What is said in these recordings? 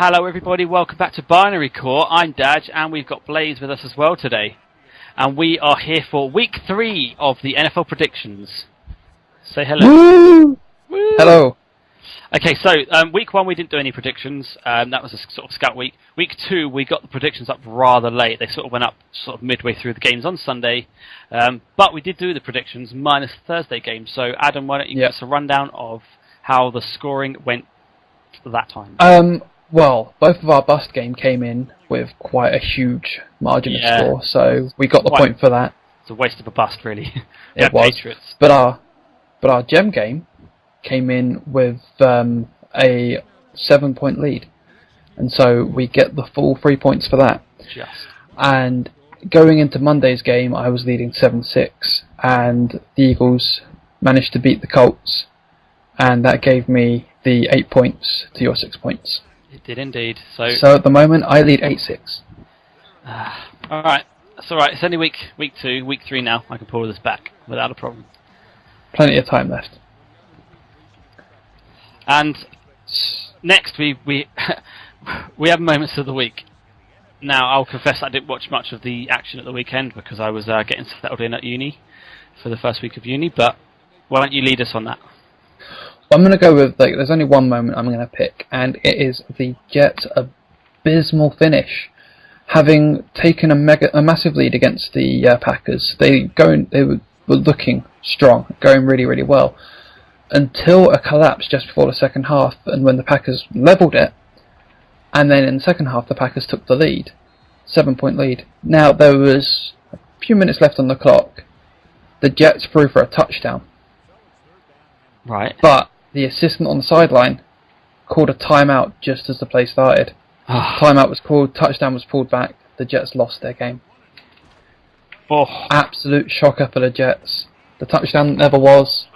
Hello everybody, welcome back to Binarycore. I'm Dadge and we've got Blaze with us as well today. And we are here for week 3 of the NFL predictions. Say hello. Woo! Woo! Hello. Okay, so week 1 we didn't do any predictions. That was a sort of scout week. Week 2 we got the predictions up rather late. They sort of went up sort of midway through the games on Sunday. But we did do the predictions minus the Thursday game. So Adam, why don't you give us a rundown of how the scoring went that time? Well, both of our bust game came in with quite a huge margin of score, so we got the point for that. It's a waste of a bust, really. It was. Patriots. But our gem game came in with a 7-point lead, and so we get the full 3 points for that. And going into Monday's game, I was leading 7-6, and the Eagles managed to beat the Colts, and that gave me the 8 points to your 6 points. It did indeed. So at the moment, I lead 8-6. Alright, that's alright. It's only week 2, week 3 now. I can pull this back without a problem. Plenty of time left. And next we we have moments of the week. Now, I'll confess I didn't watch much of the action at the weekend because I was getting settled in at uni for the first week of uni, but why don't you lead us on that? I'm going to go with, there's only one moment I'm going to pick, and it is the Jets' abysmal finish. Having taken a massive lead against the Packers, they were looking strong, going really, really well, until a collapse just before the second half, and when the Packers levelled it, and then in the second half the Packers took the lead, 7-point lead. Now, there was a few minutes left on the clock. The Jets threw for a touchdown. Right. But the assistant on the sideline called a timeout just as the play started. Timeout was called, touchdown was pulled back, the Jets lost their game. Absolute shocker for the Jets. The touchdown never was.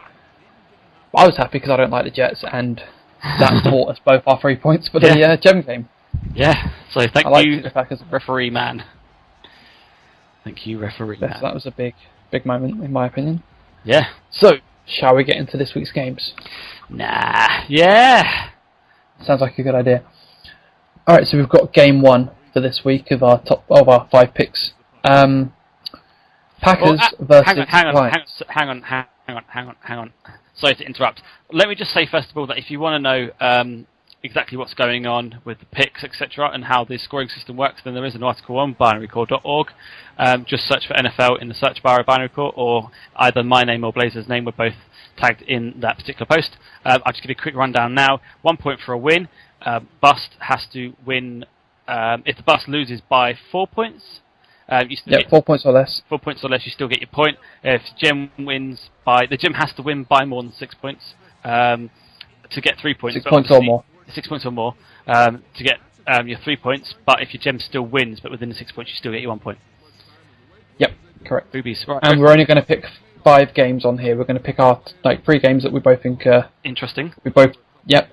I was happy because I don't like the Jets, and that bought us both our 3 points for the gem game. Yeah, so thank you, referee man. Thank you, referee man. That was a big moment, in my opinion. Yeah. So, shall we get into this week's games? Nah. Yeah. Sounds like a good idea. Alright, so we've got game 1 for this week of our 5 picks. Packers versus Lions. Hang on. Sorry to interrupt. Let me just say first of all that if you want to know exactly what's going on with the picks, etc., and how the scoring system works, then there is an article on binarycore.org. Just search for NFL in the search bar of Binarycore, or either my name or Blazer's name were both tagged in that particular post. I'll just give you a quick rundown now. 1 point for a win. Bust has to win. If the bust loses by 4 points, you still get 4 points or less. 4 points or less, you still get your point. If the gem has to win by more than 6 points to get 3 points. 6 points or more. 6 points or more to get your 3 points. But if your gem still wins, but within the 6 points, you still get your 1 point. Yep, correct. Boobies. Right. And we're only going to pick 5 games on here. We're going to pick our 3 games that we both think interesting.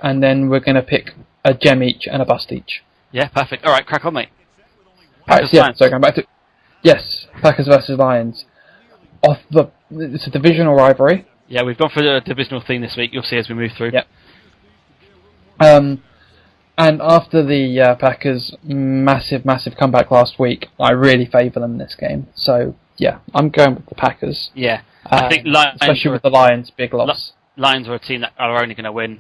And then we're going to pick a gem each and a bust each. Yeah, perfect. All right, crack on, mate. So going back to Packers versus Lions. It's a divisional rivalry. Yeah, we've gone for the divisional theme this week. You'll see as we move through. Yep. And after the Packers' massive comeback last week, I really favour them in this game. So yeah, I'm going with the Packers. Yeah, I think Lions, especially with the Lions' big loss. Lions are a team that are only going to win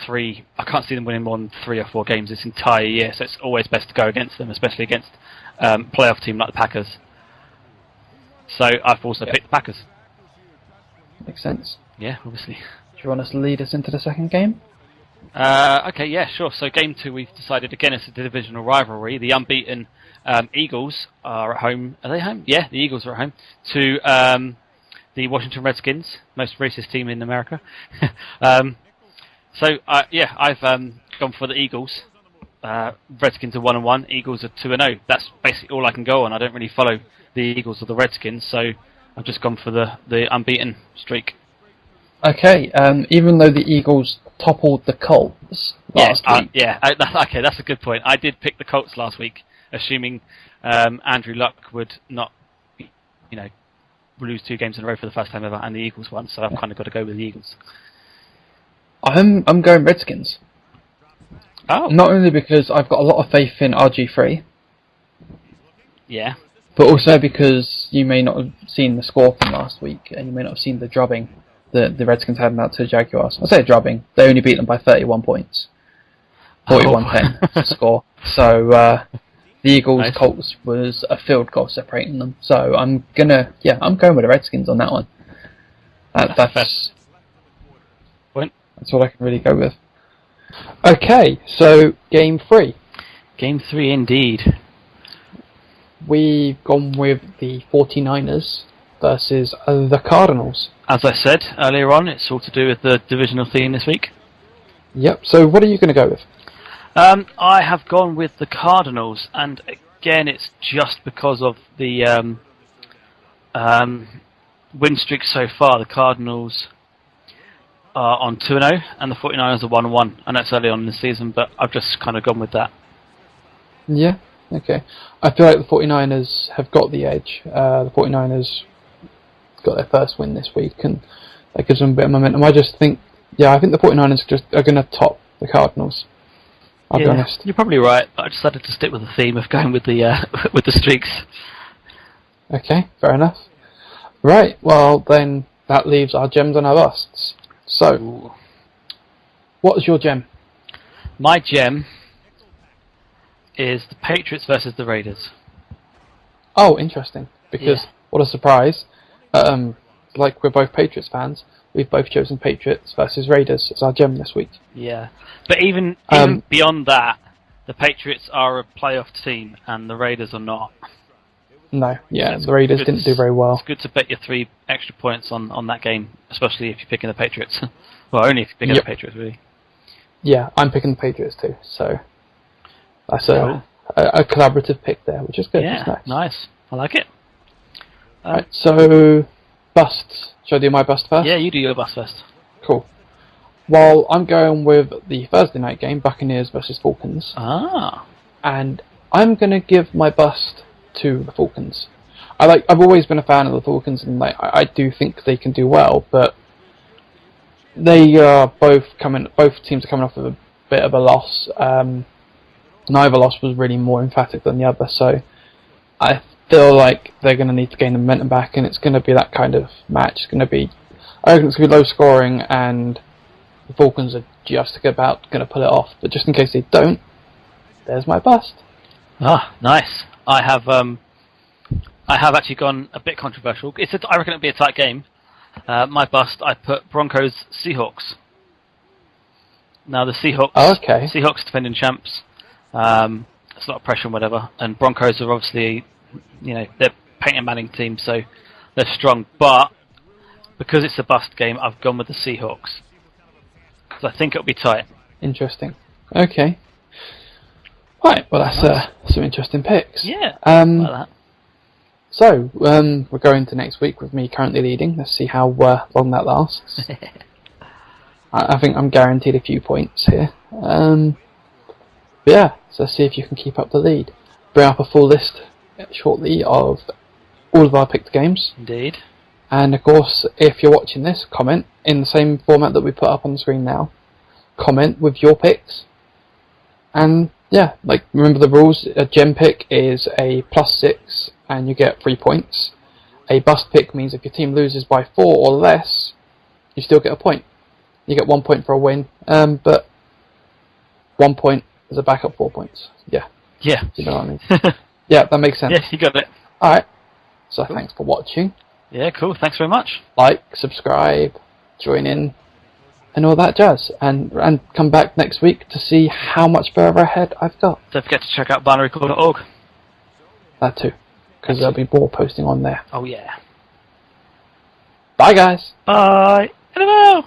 3. I can't see them winning more than 3 or 4 games this entire year. So it's always best to go against them, especially against playoff team like the Packers. So I've also picked the Packers. Makes sense. Yeah, obviously. Do you want us to lead us into the second game? Okay, yeah, sure. So game 2, we've decided again it's a divisional rivalry. The unbeaten Eagles are at home. Are they home? Yeah, the Eagles are at home to the Washington Redskins, most racist team in America. I've gone for the Eagles. Redskins are 1-1. Eagles are 2-0. That's basically all I can go on. I don't really follow the Eagles or the Redskins, so I've just gone for the unbeaten streak. Okay, even though the Eagles toppled the Colts last week. That's a good point. I did pick the Colts last week, assuming Andrew Luck would not, lose 2 games in a row for the first time ever, and the Eagles won, so I've kind of got to go with the Eagles. I'm going Redskins. Oh. Not only because I've got a lot of faith in RG3, Yeah. but also because you may not have seen the score from last week, and you may not have seen the drubbing that the Redskins had out to the Jaguars. I say drubbing, they only beat them by 31 points. 41-10 to score. So the Eagles Colts was a field goal separating them. So I'm going with the Redskins on that one. That's what I can really go with. Okay, so game 3. Game 3 indeed. We've gone with the 49ers versus the Cardinals. As I said earlier on, it's all to do with the divisional theme this week. Yep, so what are you going to go with? I have gone with the Cardinals, and again, it's just because of the win streak so far. The Cardinals are on 2-0, and the 49ers are 1-1, and that's early on in the season, but I've just kind of gone with that. Yeah, okay. I feel like the 49ers have got the edge. The 49ers got their first win this week, and that gives them a bit of momentum. I think the 49ers just are going to top the Cardinals. I'll be honest. You're probably right, but I decided to stick with the theme of going with the with the streaks. Okay, fair enough. Right, well then that leaves our gems and our busts. So, what is your gem? My gem is the Patriots versus the Raiders. Oh, interesting. Because what a surprise. Like we're both Patriots fans, we've both chosen Patriots versus Raiders as our gem this week. Yeah, but even beyond that, the Patriots are a playoff team and the Raiders are not. No, the Raiders didn't do very well. It's good to bet your 3 extra points on that game, especially if you're picking the Patriots. Well, only if you're picking the Patriots, really. Yeah, I'm picking the Patriots too, so that's a collaborative pick there, which is good. Yeah, nice. I like it. Right, so busts. Shall I do my bust first? Yeah, you do your bust first. Cool. Well, I'm going with the Thursday night game, Buccaneers versus Falcons. Ah. And I'm going to give my bust to the Falcons. I've always been a fan of the Falcons, and I do think they can do well, but they are both teams are coming off of a bit of a loss. Neither loss was really more emphatic than the other, so I feel like they're going to need to gain the momentum back, and it's going to be that kind of match. I reckon it's going to be low scoring, and the Falcons are just about going to pull it off. But just in case they don't, there's my bust. Ah, nice. I have actually gone a bit controversial. I reckon it'll be a tight game. My bust, I put Broncos Seahawks. Now the Seahawks, Seahawks defending champs. It's a lot of pressure and whatever. And Broncos are obviously, they're Peyton Manning team, so they're strong. But because it's a bust game, I've gone with the Seahawks because I think it'll be tight. Interesting. Okay. Right. Well, that's some interesting picks. Yeah. Like that. So, we're going to next week with me currently leading. Let's see how long that lasts. I think I'm guaranteed a few points here. So let's see if you can keep up the lead. Bring up a full list shortly of all of our picked games. Indeed. And of course, if you're watching this, comment in the same format that we put up on the screen now. Comment with your picks. And remember the rules. A gem pick is a +6 and you get 3 points. A bust pick means if your team loses by 4 or less, you still get a point. You get 1 point for a win, but 1 point is a backup 4 points. Yeah. Yeah. You know what I mean? Yeah, that makes sense. Yeah, you got it. Alright. So thanks for watching. Yeah, cool. Thanks very much. Like, subscribe, join in, and all that jazz. And come back next week to see how much further ahead I've got. Don't forget to check out Binarycore.org. That too. Because there'll be more posting on there. Oh, yeah. Bye, guys. Bye. Hello.